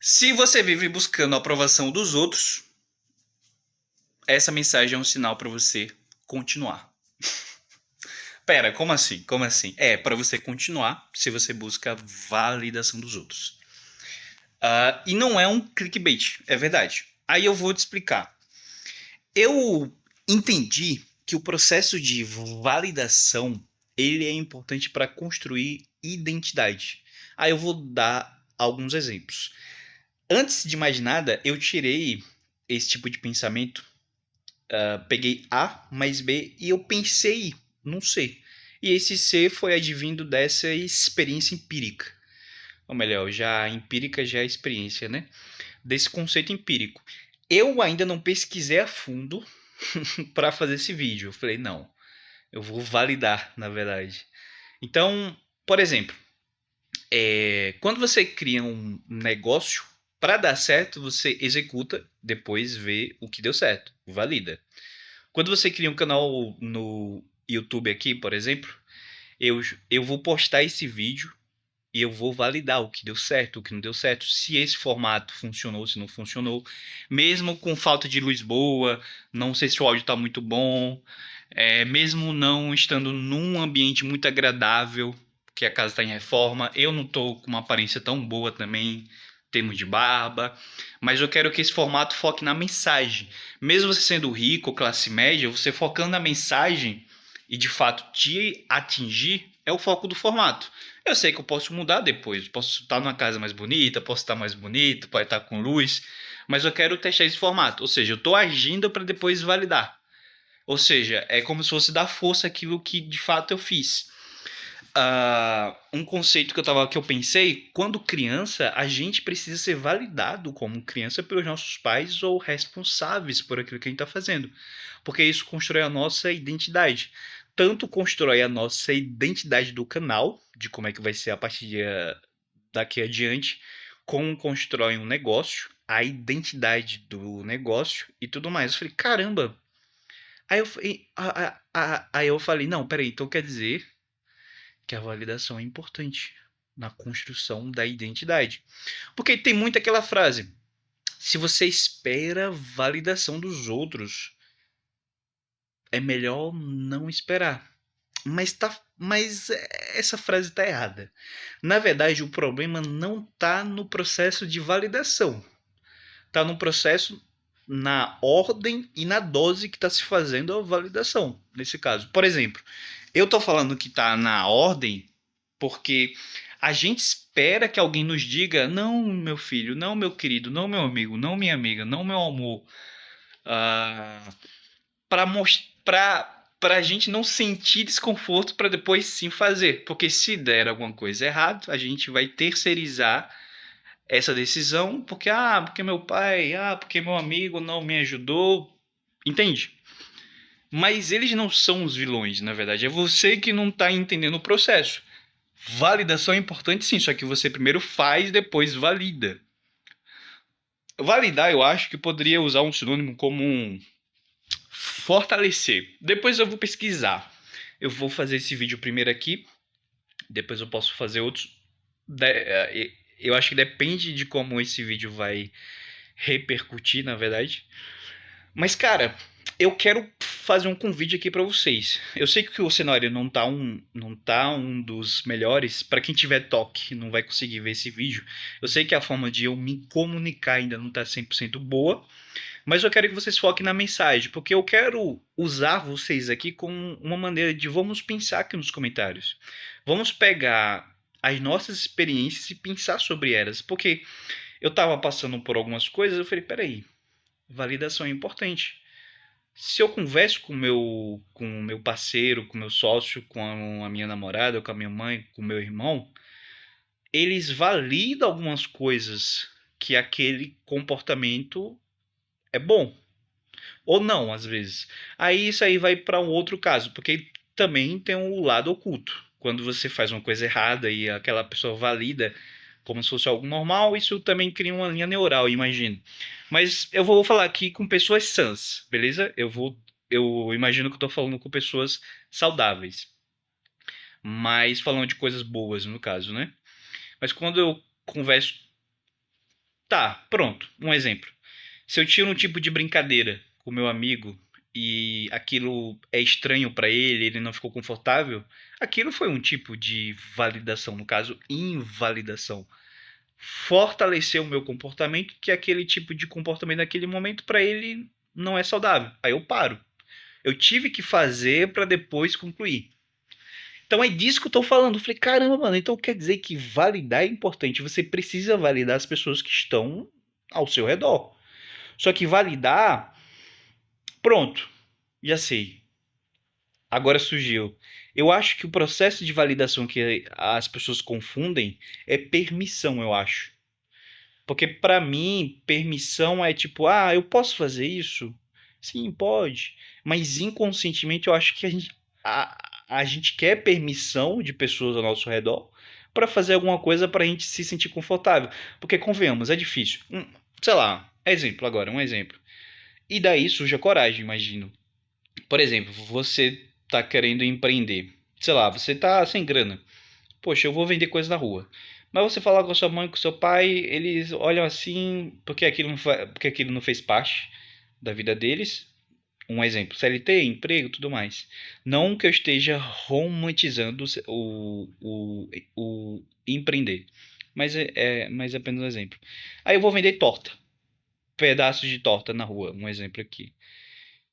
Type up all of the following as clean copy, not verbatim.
Se você vive buscando a aprovação dos outros, essa mensagem é um sinal para você continuar. Pera, como assim? Como assim? É para você continuar se você busca a validação dos outros. E não é um clickbait, é verdade. Aí eu vou te explicar. Eu entendi que o processo de validação ele é importante para construir identidade. Aí eu vou dar alguns exemplos. Antes de mais nada, eu tirei esse tipo de pensamento, peguei A mais B e eu pensei num C. E esse C foi advindo dessa experiência empírica. Ou melhor, já empírica já é experiência, né? Desse conceito empírico. Eu ainda não pesquisei a fundo para fazer esse vídeo. Eu falei, não, eu vou validar, na verdade. Então, por exemplo, quando você cria um negócio, para dar certo, você executa, depois vê o que deu certo, valida. Quando você cria um canal no YouTube aqui, por exemplo, eu vou postar esse vídeo e eu vou validar o que deu certo, o que não deu certo, se esse formato funcionou, se não funcionou, mesmo com falta de luz boa, não sei se o áudio está muito bom, mesmo não estando num ambiente muito agradável, que a casa está em reforma, eu não estou com uma aparência tão boa também, termos de barba, mas eu quero que esse formato foque na mensagem. Mesmo você sendo rico, classe média, você focando na mensagem e de fato te atingir, é o foco do formato. Eu sei que eu posso mudar depois, posso estar numa casa mais bonita, posso estar mais bonito, pode estar com luz, mas eu quero testar esse formato, ou seja, eu estou agindo para depois validar. Ou seja, é como se fosse dar força àquilo que de fato eu fiz. Um conceito que eu pensei, quando criança, a gente precisa ser validado como criança pelos nossos pais ou responsáveis por aquilo que a gente está fazendo, porque isso constrói a nossa identidade. Tanto constrói a nossa identidade do canal, de como é que vai ser a partir daqui adiante, como constrói um negócio, a identidade do negócio e tudo mais. Eu falei, caramba! Aí eu falei, não, peraí, então quer dizer que a validação é importante na construção da identidade. Porque tem muito aquela frase: se você espera validação dos outros, é melhor não esperar. Mas essa frase está errada. Na verdade, o problema não está no processo de validação. Está no processo, na ordem e na dose que está se fazendo a validação. Nesse caso, por exemplo, eu estou falando que está na ordem porque a gente espera que alguém nos diga: não, meu filho, não, meu querido, não, meu amigo, não, minha amiga, não, meu amor. Para mostrar. Para a gente não sentir desconforto para depois sim fazer. Porque se der alguma coisa errada, a gente vai terceirizar essa decisão porque meu pai, porque meu amigo não me ajudou. Entende? Mas eles não são os vilões, na verdade. É você que não está entendendo o processo. Validação é importante sim, só que você primeiro faz, depois valida. Validar, eu acho que poderia usar um sinônimo como fortalecer. Depois eu vou pesquisar. Eu vou fazer esse vídeo primeiro aqui, depois eu posso fazer outros. Eu acho que depende de como esse vídeo vai repercutir, na verdade. Mas, cara, eu quero fazer um convite aqui para vocês. Eu sei que o cenário não tá um dos melhores. Para quem tiver toque, não vai conseguir ver esse vídeo. Eu sei que a forma de eu me comunicar ainda não tá 100% boa. Mas eu quero que vocês foquem na mensagem. Porque eu quero usar vocês aqui como uma maneira de vamos pensar aqui nos comentários. Vamos pegar as nossas experiências e pensar sobre elas. Porque eu tava passando por algumas coisas, eu falei, peraí, validação é importante. Se eu converso com o meu parceiro, com o meu sócio, com a minha namorada, com a minha mãe, com o meu irmão, eles validam algumas coisas que aquele comportamento é bom. Ou não, às vezes. Aí isso aí vai para um outro caso, porque também tem o lado oculto. Quando você faz uma coisa errada e aquela pessoa valida como se fosse algo normal, isso também cria uma linha neural, imagino. Mas eu vou falar aqui com pessoas sãs, beleza? Eu imagino que eu tô falando com pessoas saudáveis, mas falando de coisas boas no caso, né? Mas quando eu converso Tá, pronto. Um exemplo. Se eu tiro um tipo de brincadeira com meu amigo e aquilo é estranho pra ele, ele não ficou confortável, aquilo foi um tipo de validação, no caso, invalidação. Fortaleceu o meu comportamento, que aquele tipo de comportamento naquele momento pra ele não é saudável. Aí eu paro. Eu tive que fazer pra depois concluir. Então é disso que eu tô falando. Eu falei, caramba, mano, então quer dizer que validar é importante. Você precisa validar as pessoas que estão ao seu redor. Só que validar, pronto, já sei. Agora surgiu. Eu acho que o processo de validação que as pessoas confundem é permissão, eu acho. Porque pra mim, permissão é tipo, ah, eu posso fazer isso? Sim, pode. Mas inconscientemente eu acho que a gente quer permissão de pessoas ao nosso redor pra fazer alguma coisa pra gente se sentir confortável. Porque convenhamos, é difícil. Sei lá, exemplo agora, um exemplo. E daí surge a coragem, imagino. Por exemplo, você tá querendo empreender. Sei lá, você tá sem grana. Poxa, eu vou vender coisa na rua. Mas você falar com a sua mãe, com o seu pai, eles olham assim, porque aquilo não fez parte da vida deles. Um exemplo, CLT, emprego, tudo mais. Não que eu esteja romantizando o empreender, mas é apenas um exemplo. Aí eu vou vender torta, pedaços de torta na rua, um exemplo aqui.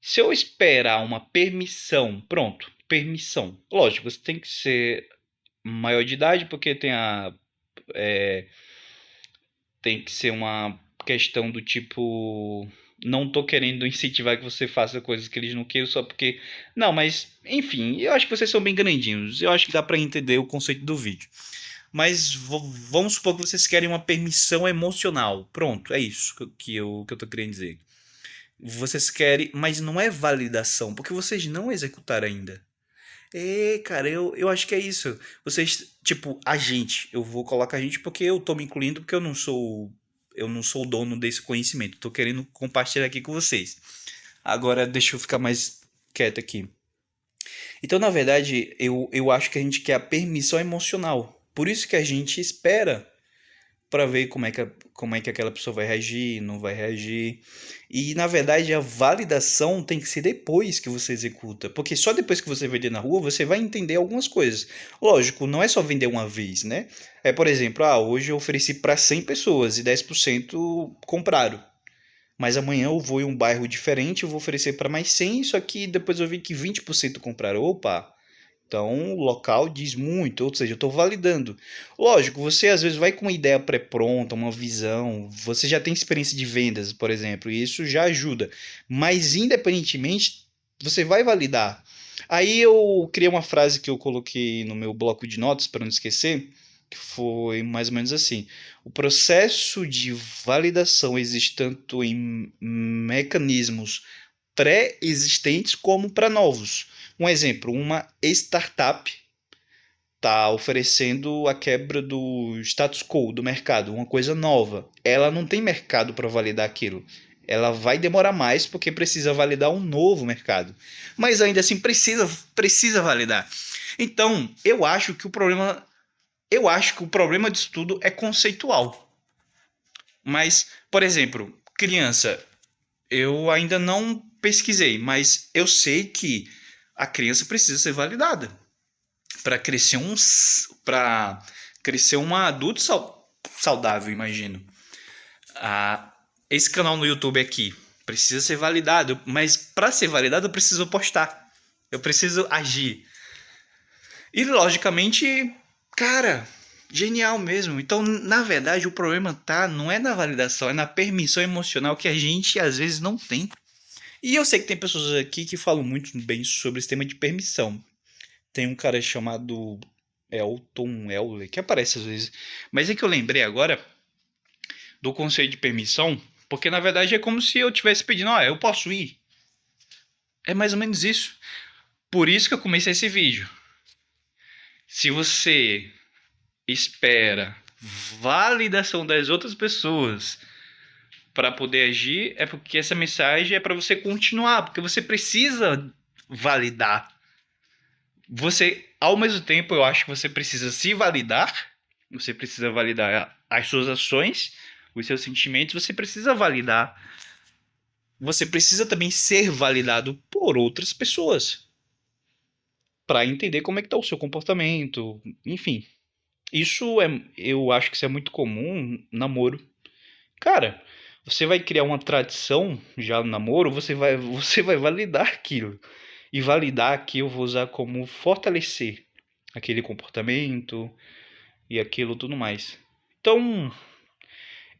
Se eu esperar uma permissão, pronto, permissão. Lógico, você tem que ser maior de idade, porque tem que ser uma questão do tipo. Não tô querendo incentivar que você faça coisas que eles não queiram só porque. Não, mas, enfim, eu acho que vocês são bem grandinhos. Eu acho que dá pra entender o conceito do vídeo. Mas vamos supor que vocês querem uma permissão emocional. Pronto, é isso que eu tô querendo dizer. Vocês querem, mas não é validação, porque vocês não executaram ainda. Cara, eu acho que é isso. Vocês, tipo, a gente, eu vou colocar a gente porque eu tô me incluindo porque eu não sou o dono desse conhecimento. Tô querendo compartilhar aqui com vocês. Agora deixa eu ficar mais quieto aqui. Então, na verdade, eu acho que a gente quer a permissão emocional. Por isso que a gente espera para ver como é que aquela pessoa vai reagir, não vai reagir. E na verdade a validação tem que ser depois que você executa, porque só depois que você vender na rua você vai entender algumas coisas. Lógico, não é só vender uma vez, né? É, por exemplo, hoje eu ofereci para 100 pessoas e 10% compraram. Mas amanhã eu vou em um bairro diferente, eu vou oferecer para mais 100, só que depois eu vi que 20% compraram. Opa, então, o local diz muito, ou seja, eu estou validando. Lógico, você às vezes vai com uma ideia pré-pronta, uma visão, você já tem experiência de vendas, por exemplo, e isso já ajuda. Mas, independentemente, você vai validar. Aí eu criei uma frase que eu coloquei no meu bloco de notas para não esquecer, que foi mais ou menos assim: o processo de validação existe tanto em mecanismos pré-existentes como para novos. Um exemplo, uma startup está oferecendo a quebra do status quo do mercado, uma coisa nova. Ela não tem mercado para validar aquilo. Ela vai demorar mais porque precisa validar um novo mercado. Mas ainda assim precisa validar. Então, eu acho que o problema disso tudo é conceitual. Mas, por exemplo, criança, eu ainda não pesquisei, mas eu sei que a criança precisa ser validada para crescer um adulto saudável, imagino. Esse canal no YouTube aqui precisa ser validado, mas para ser validado eu preciso postar. Eu preciso agir. E logicamente, cara, genial mesmo. Então, na verdade, o problema não é na validação, é na permissão emocional que a gente às vezes não tem. E eu sei que tem pessoas aqui que falam muito bem sobre esse tema de permissão. Tem um cara chamado Elton Euler, que aparece às vezes. Mas é que eu lembrei agora do conceito de permissão, porque na verdade é como se eu estivesse pedindo, eu posso ir. É mais ou menos isso. Por isso que eu comecei esse vídeo. Se você espera validação das outras pessoas para poder agir, é porque essa mensagem é para você continuar, porque você precisa validar. Ao mesmo tempo, eu acho que você precisa se validar, você precisa validar as suas ações, os seus sentimentos, você precisa validar. Você precisa também ser validado por outras pessoas para entender como é que tá o seu comportamento, enfim. Eu acho que isso é muito comum no namoro. Cara, você vai criar uma tradição já no namoro, você vai validar aquilo. E validar aqui eu vou usar como fortalecer aquele comportamento e aquilo tudo mais. Então,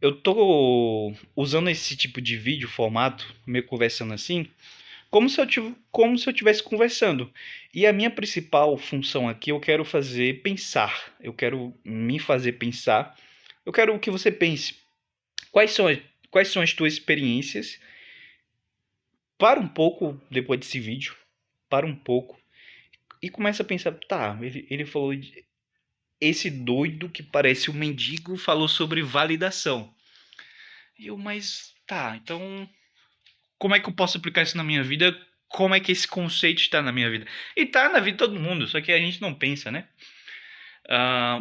eu tô usando esse tipo de vídeo, formato, meio conversando assim, como se eu estivesse conversando. E a minha principal função aqui, eu quero fazer pensar. Eu quero me fazer pensar. Eu quero que você pense. Quais são, quais são as tuas experiências? Para um pouco depois desse vídeo. Para um pouco. E começa a pensar, tá, ele falou esse doido que parece um mendigo falou sobre validação. E eu, mas tá, então como é que eu posso aplicar isso na minha vida? Como é que esse conceito está na minha vida? E tá na vida de todo mundo, só que a gente não pensa, né?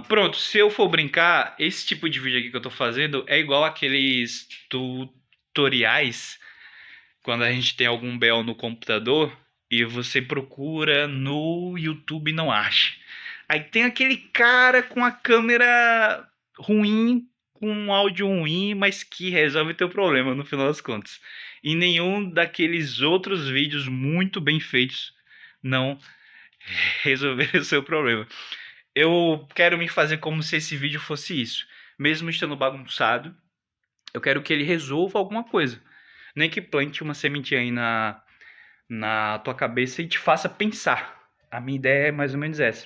Pronto, se eu for brincar, esse tipo de vídeo aqui que eu tô fazendo é igual aqueles tutoriais quando a gente tem algum BO no computador e você procura no YouTube e não acha. Aí tem aquele cara com a câmera ruim, com um áudio ruim, mas que resolve teu problema no final das contas. E nenhum daqueles outros vídeos muito bem feitos não resolveram o seu problema. Eu quero me fazer como se esse vídeo fosse isso. Mesmo estando bagunçado, eu quero que ele resolva alguma coisa. Nem que plante uma sementinha aí na tua cabeça e te faça pensar. A minha ideia é mais ou menos essa.